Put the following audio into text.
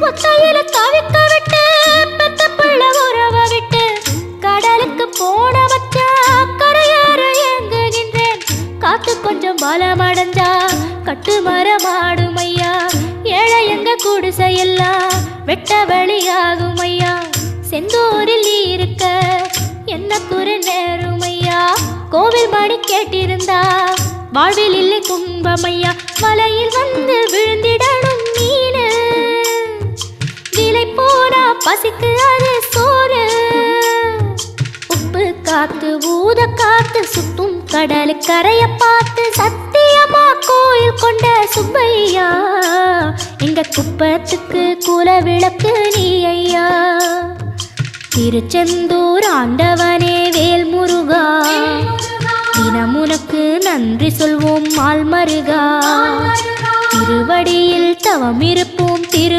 ஒத்தையில தவிக்க விட்டு பெத்த பிள்ளை உறவ விட்டு கடலுக்கு போன வச்சா கரையேற ஏங்குகின்றேன். காத்து கொஞ்சம் பலமடைஞ்சா கட்டு மரமாடும் ஐயா. ஏழை எங்க குடிசையெல்லாம் வெட்ட வெளியாகும் ஐயா. செந்தூரில் நீ இருக்க என்ன குறை நேரும் ஐயா. கோவில் மணி கேட்டிருந்தா வாழ்வில் இல்லை துன்பமையா. வலையில் வந்து விழுந்திடணும் மீனு, விலை போனா பசிக்கு அது சோறு. உப்பு காத்து ஊத காத்து சுத்தும் கடலு கரைய பார்த்து சத்தியமா கோயில் கொண்ட சுப்பையா. எங்க குப்பத்துக்கு குல விளக்கு நீ ஐயா. திருச்செந்தூர் ஆண்டவனே வேல் முருகா, தினம் உனக்கு நன்றி சொல்வோம் மால் மருகா. திருவடியில் தவம் இருப்போம் திரு